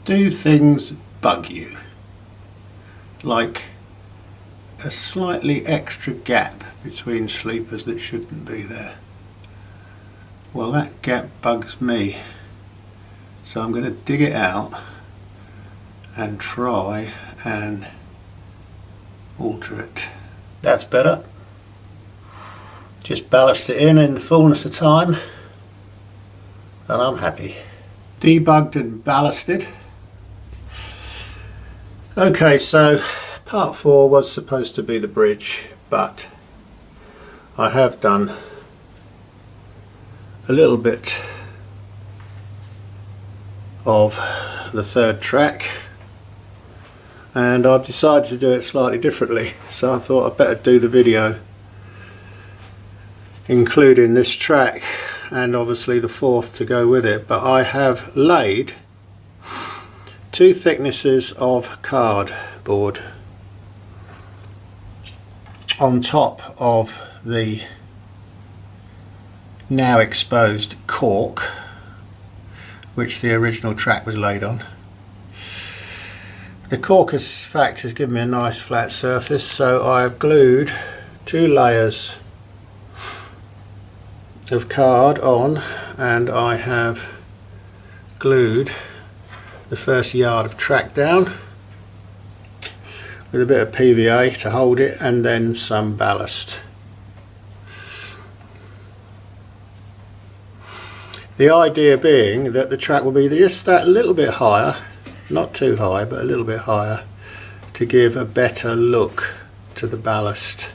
Do things bug you? Like a slightly extra gap between sleepers that shouldn't be there? Well, that gap bugs me. So I'm going to dig it out and try and alter it. That's better. Just ballast it in the fullness of time and I'm happy. Debugged and ballasted. Okay, so part 4 was supposed to be the bridge, but I have done a little bit of the third track and I've decided to do it slightly differently, so I thought I'd better do the video including this track and obviously the fourth to go with it. But I have laid 2 thicknesses of cardboard on top of the now exposed cork which the original track was laid on. The cork in fact has given me a nice flat surface, so I've glued 2 layers of card on and I have glued the first yard of track down with a bit of PVA to hold it and then some ballast. The idea being that the track will be just that little bit higher, not too high but a little bit higher, to give a better look to the ballast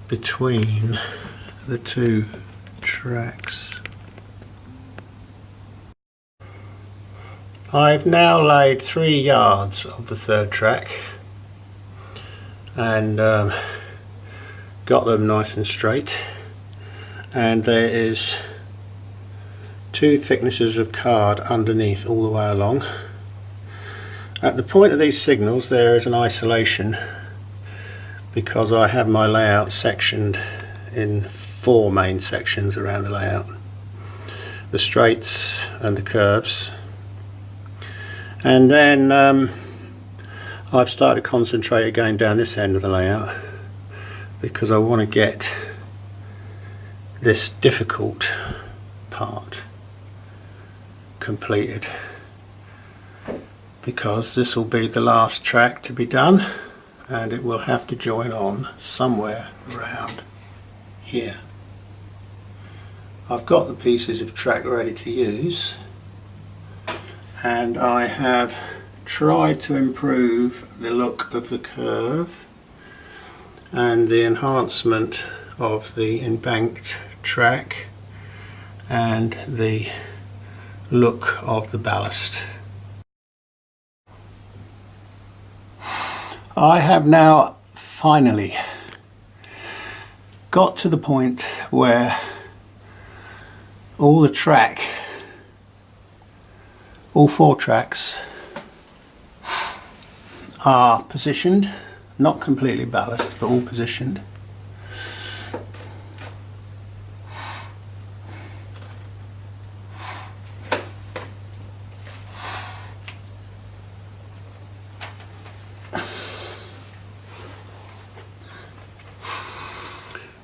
between the 2 tracks. I've now laid 3 yards of the third track and got them nice and straight, and there is 2 thicknesses of card underneath all the way along. At the point of these signals there is an isolation because I have my layout sectioned in 4 main sections around the layout: the straights and the curves. And then I've started to concentrate again down this end of the layout because I want to get this difficult part completed, because this will be the last track to be done and it will have to join on somewhere around here. I've got the pieces of track ready to use and I have tried to improve the look of the curve and the enhancement of the embanked track and the look of the ballast. I have now finally got to the point where all the track, all 4 tracks are positioned, not completely balanced but all positioned.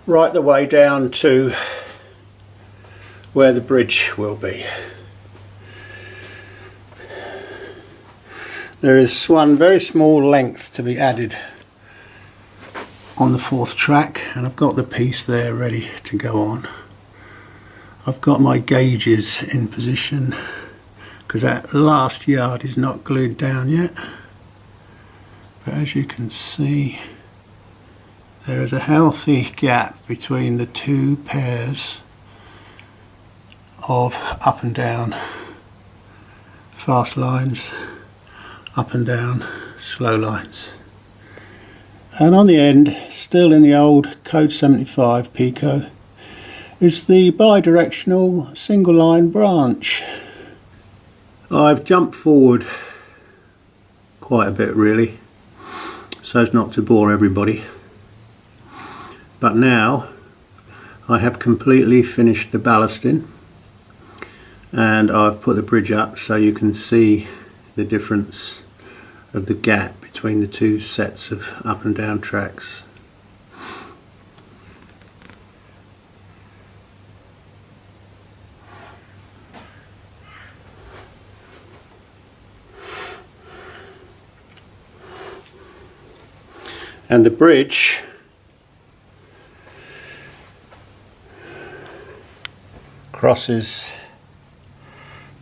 Right the way down to where the bridge will be. There is one very small length to be added on the 4th track and I've got the piece there ready to go on. I've got my gauges in position because that last yard is not glued down yet, but as you can see there is a healthy gap between the 2 pairs of up and down fast lines, up and down slow lines. And on the end, still in the old Code 75 Pico, is the bi-directional single line branch. I've jumped forward quite a bit really, so as not to bore everybody. But now I have completely finished the ballasting and I've put the bridge up so you can see the difference of the gap between the two sets of up and down tracks. And the bridge crosses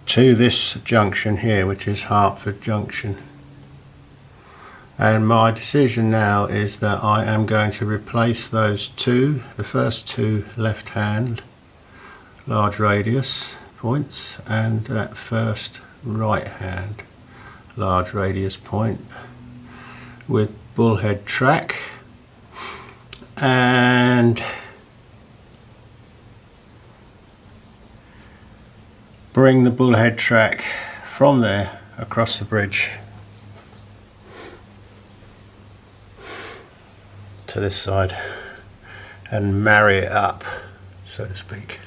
to this junction here, which is Hertford Junction. And my decision now is that I am going to replace those two, the first two left hand large radius points and that first right hand large radius point with Bullhead track, and bring the Bullhead track from there across the bridge to this side and marry it up, so to speak.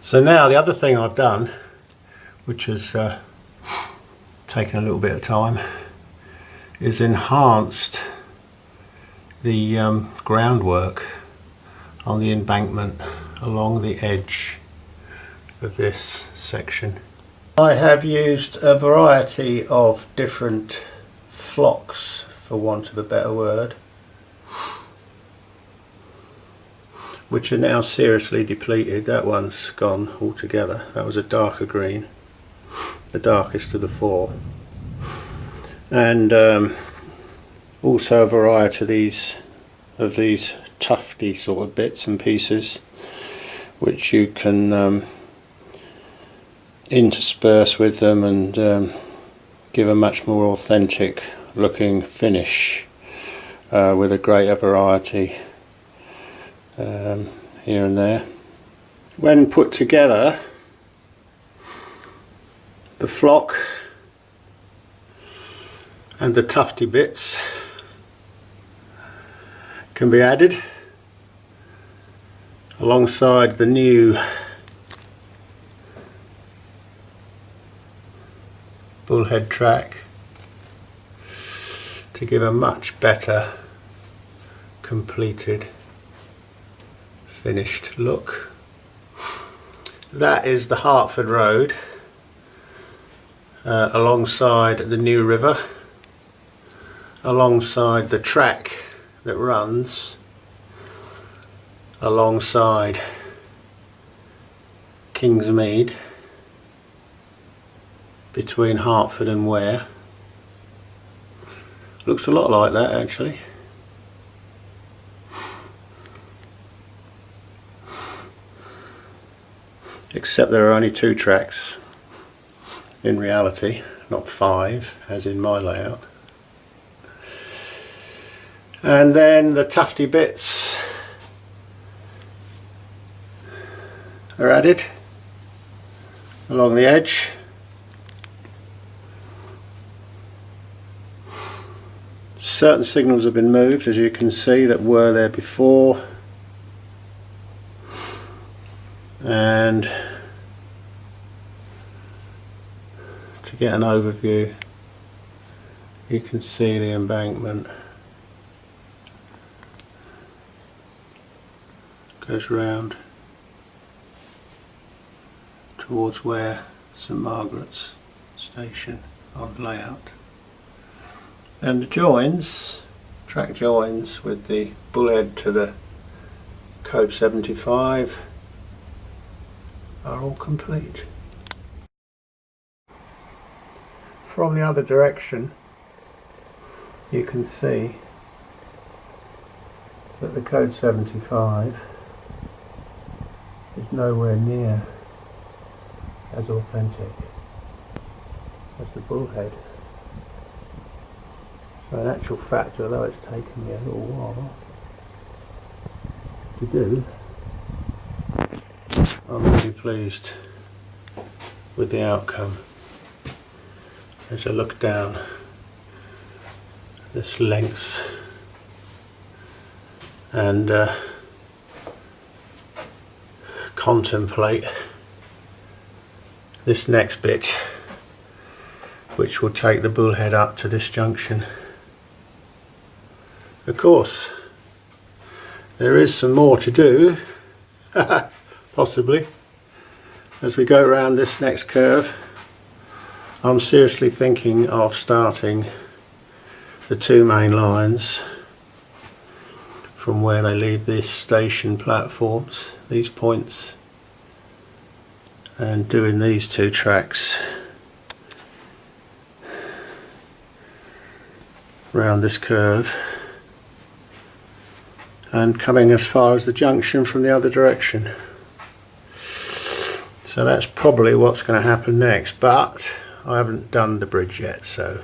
So now the other thing I've done, which has taken a little bit of time, is enhanced the groundwork on the embankment along the edge of this section. I have used a variety of different flocks, for want of a better word, which are now seriously depleted. That one's gone altogether. That was a darker green, the darkest of the four. And also a variety of these tufty sort of bits and pieces, which you can intersperse with them and give a much more authentic looking finish with a greater variety here and there. When put together, the flock and the tufty bits can be added alongside the new Bullhead track to give a much better completed finished look. That is the Hertford Road alongside the New River, alongside the track that runs alongside Kingsmead between Hertford and Ware. Looks a lot like that actually. Except there are only two tracks in reality, not five as in my layout. And then the tufty bits are added along the edge. Certain signals have been moved, as you can see, that were there before, and to get an overview you can see the embankment goes round towards where St Margaret's station on layout, and the joins, track joins with the Bullhead to the code 75 are all complete. From the other direction you can see that the code 75 is nowhere near as authentic as the Bullhead. So in actual fact, although it's taken me a little while to do, I'm really pleased with the outcome. As I look down this length contemplate this next bit, which will take the bullhead up to this junction. Of course, there is some more to do, possibly. As we go around this next curve, I'm seriously thinking of starting the two main lines from where they leave this station platforms, these points, and doing these two tracks round this curve and coming as far as the junction from the other direction. So that's probably what's going to happen next, but I haven't done the bridge yet, so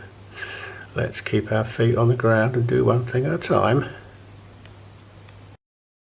let's keep our feet on the ground and do one thing at a time.